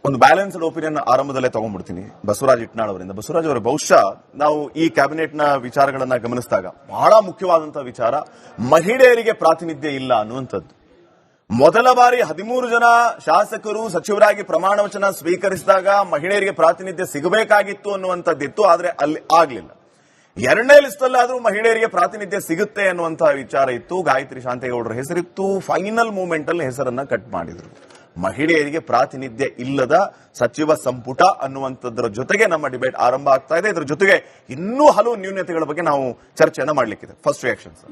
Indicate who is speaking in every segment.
Speaker 1: ಒಂದು balanced opinion ಆರಂಭದಲ್ಲೇ ತಗೊಂಡ್ಬಿಡ್ತೀನಿ ಬಸವರಾಜ್ ಇಟ್ನಾಳ್ ಅವರಿಂದ. ಬಸವರಾಜ್ ಅವರ ಬಹುಶಃ ನಾವು ಈ ಕ್ಯಾಬಿನೆಟ್ ನ ವಿಚಾರಗಳನ್ನ ಗಮನಿಸಿದಾಗ ಬಹಳ ಮುಖ್ಯವಾದಂತಹ ವಿಚಾರ ಮಹಿಳೆಯರಿಗೆ ಪ್ರಾತಿನಿಧ್ಯ ಇಲ್ಲ ಅನ್ನುವಂಥದ್ದು. ಮೊದಲ ಬಾರಿ 13 ಜನ ಶಾಸಕರು ಸಚಿವರಾಗಿ ಪ್ರಮಾಣ ವಚನ ಸ್ವೀಕರಿಸಿದಾಗ ಮಹಿಳೆಯರಿಗೆ ಪ್ರಾತಿನಿಧ್ಯ ಸಿಗಬೇಕಾಗಿತ್ತು ಅನ್ನುವಂಥದ್ದಿತ್ತು, ಆದ್ರೆ ಅಲ್ಲಿ ಆಗ್ಲಿಲ್ಲ. ಎರಡನೇ ಲಿಸ್ಟ್ ಅಲ್ಲಾದ್ರೂ ಮಹಿಳೆಯರಿಗೆ ಪ್ರಾತಿನಿಧ್ಯ ಸಿಗುತ್ತೆ ಅನ್ನುವಂತಹ ವಿಚಾರ ಇತ್ತು. ಗಾಯತ್ರಿ ಶಾಂತೇಗೌಡರ ಹೆಸರಿತ್ತು. ಫೈನಲ್ ಮೂಮೆಂಟ್ ಅಲ್ಲಿ ಹೆಸರನ್ನ ಕಟ್ ಮಾಡಿದ್ರು. ಮಹಿಳೆಯರಿಗೆ ಪ್ರಾತಿನಿಧ್ಯ ಇಲ್ಲದ ಸಚಿವ ಸಂಪುಟ ಅನ್ನುವಂಥದ್ರ ಜೊತೆಗೆ ನಮ್ಮ ಡಿಬೇಟ್ ಆರಂಭ ಆಗ್ತಾ ಇದೆ. ಇದರ ಜೊತೆಗೆ ಇನ್ನೂ ಹಲವು ನ್ಯೂನತೆಗಳ ಬಗ್ಗೆ ನಾವು ಚರ್ಚೆಯನ್ನ ಮಾಡ್ಲಿಕ್ಕಿದೆ. First reactions.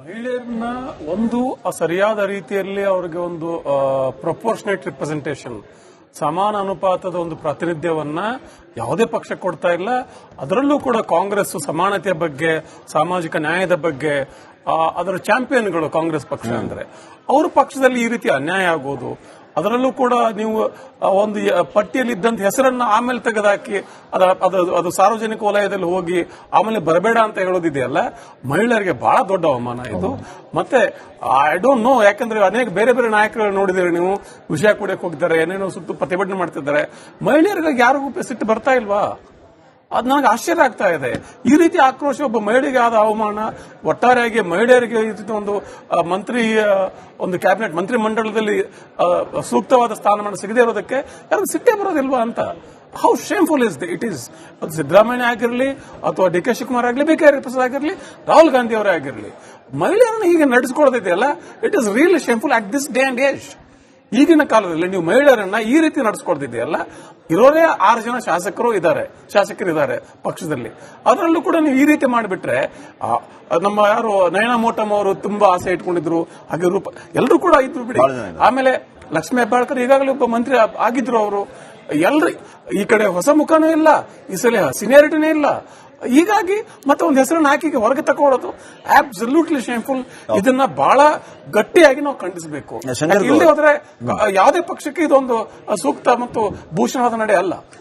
Speaker 2: ಮಹಿಳೆಯರನ್ನ ಒಂದು ಸರಿಯಾದ ರೀತಿಯಲ್ಲಿ ಅವರಿಗೆ ಒಂದು ಪ್ರಪೋರ್ಷನೇಟ್ ರಿಪ್ರೆಸೆಂಟೇಷನ್, ಸಮಾನ ಅನುಪಾತದ ಒಂದು ಪ್ರಾತಿನಿಧ್ಯವನ್ನ ಯಾವುದೇ ಪಕ್ಷ ಕೊಡ್ತಾ ಇಲ್ಲ. ಅದರಲ್ಲೂ ಕೂಡ ಕಾಂಗ್ರೆಸ್ ಸಮಾನತೆಯ ಬಗ್ಗೆ, ಸಾಮಾಜಿಕ ನ್ಯಾಯದ ಬಗ್ಗೆ ಅದರ ಚಾಂಪಿಯನ್ಗಳು ಕಾಂಗ್ರೆಸ್ ಪಕ್ಷ ಅಂದ್ರೆ, ಅವ್ರ ಪಕ್ಷದಲ್ಲಿ ಈ ರೀತಿ ಅನ್ಯಾಯ ಆಗೋದು, ಅದರಲ್ಲೂ ಕೂಡ ನೀವು ಒಂದು ಪಟ್ಟಿಯಲ್ಲಿ ಇದ್ದಂತ ಹೆಸರನ್ನ ಆಮೇಲೆ ತೆಗೆದಾಕಿ ಅದು ಸಾರ್ವಜನಿಕ ವಲಯದಲ್ಲಿ ಹೋಗಿ ಆಮೇಲೆ ಬರಬೇಡ ಅಂತ ಹೇಳೋದಿದೆಯಲ್ಲ, ಮಹಿಳೆಯರಿಗೆ ಬಹಳ ದೊಡ್ಡ ಅವಮಾನ ಇದು. ಮತ್ತೆ ಐ ಡೋಂಟ್ ನೋ, ಯಾಕಂದ್ರೆ ಅನೇಕ ಬೇರೆ ಬೇರೆ ನಾಯಕರು ನೋಡಿದಿರಿ ನೀವು, ವಿಷಯ ಕುಡಿಯಕ್ಕೆ ಹೋಗಿದ್ದಾರೆ, ಏನೇನೋ ಸುತ್ತು ಪ್ರತಿಭಟನೆ ಮಾಡ್ತಿದ್ದಾರೆ. ಮಹಿಳೆಯರಿಗೆ ಯಾರಿಗೂ ಸಿಟ್ಟು ಬರ್ತಾ ಇಲ್ವಾ? ಅದು ನನಗೆ ಆಶ್ಚರ್ಯ ಆಗ್ತಾ ಇದೆ. ಈ ರೀತಿ ಆಕ್ರೋಶ ಒಬ್ಬ ಮಹಿಳೆಗೆ ಆದ ಅವಮಾನ, ಒಟ್ಟಾರೆಯಾಗಿ ಮಹಿಳೆಯರಿಗೆ ಒಂದು ಕ್ಯಾಬಿನೆಟ್ ಮಂತ್ರಿ ಮಂಡಲದಲ್ಲಿ ಸೂಕ್ತವಾದ ಸ್ಥಾನಮಾನ ಸಿಗದೇ ಇರೋದಕ್ಕೆ ಯಾರು ಸಿಟ್ಟೇ ಬರೋದಿಲ್ವಾ ಅಂತ. How shameful it is. ಅದು ಸಿದ್ದರಾಮಯ್ಯ ಆಗಿರಲಿ ಅಥವಾ ಡಿ ಕೆ ಶಿವಕುಮಾರ್ ಆಗಲಿ, ಬಿ ಕೆ ಪ್ರಸಾದ್ ಆಗಿರಲಿ, ರಾಹುಲ್ ಗಾಂಧಿ ಅವರೇ ಆಗಿರಲಿ, ಮಹಿಳೆಯರನ್ನು ಹೀಗೆ ನಡೆಸಿಕೊಳ್ಳೋದಿದೆಯಲ್ಲ, it is really shameful at this day and age. ಈಗಿನ ಕಾಲದಲ್ಲಿ ನೀವು ಮಹಿಳೆಯರನ್ನ ಈ ರೀತಿ ನಡೆಸ್ಕೊಡ್ತಿದೆಯಲ್ಲ, ಇರೋರೇ 6 ಜನ ಶಾಸಕರಿದ್ದಾರೆ ಪಕ್ಷದಲ್ಲಿ, ಅದರಲ್ಲೂ ಕೂಡ ನೀವು ಈ ರೀತಿ ಮಾಡಿಬಿಟ್ರೆ, ನಮ್ಮ ಯಾರು ನಯನಾ ಮೋಟಮ್ ಅವರು ತುಂಬಾ ಆಸೆ ಇಟ್ಕೊಂಡಿದ್ರು, ಹಾಗೆ ಎಲ್ಲರೂ ಕೂಡ ಇದ್ರು ಬಿಡಿ. ಆಮೇಲೆ ಲಕ್ಷ್ಮೀ ಹೆಬ್ಬಾಳ್ಕರ್ ಈಗಾಗಲೇ ಒಬ್ಬ ಮಂತ್ರಿ ಆಗಿದ್ರು. ಅವರು ಎಲ್ರು ಈ ಕಡೆ ಹೊಸ ಮುಖನೂ ಇಲ್ಲ, ಈ ಸಲ ಸೀನಿಯಾರಿಟಿನೇ ಇಲ್ಲ. ಹೀಗಾಗಿ ಮತ್ತೆ ಒಂದು ಹೆಸರನ್ನು ಹಾಕಿ ಹೊರಗೆ ತಕೊಳ್ಳೋದು ಅಬ್ಸಲ್ಯೂಟ್ಲಿ ಶೇಮ್ಫುಲ್. ಇದನ್ನ ಬಹಳ ಗಟ್ಟಿಯಾಗಿ ನಾವು ಖಂಡಿಸಬೇಕು. ಇಲ್ಲಿ ಹೋದ್ರೆ ಯಾವುದೇ ಪಕ್ಷಕ್ಕೆ ಇದೊಂದು ಸೂಕ್ತ ಮತ್ತು ಭೂಷಣವಾದ ನಡೆ ಅಲ್ಲ.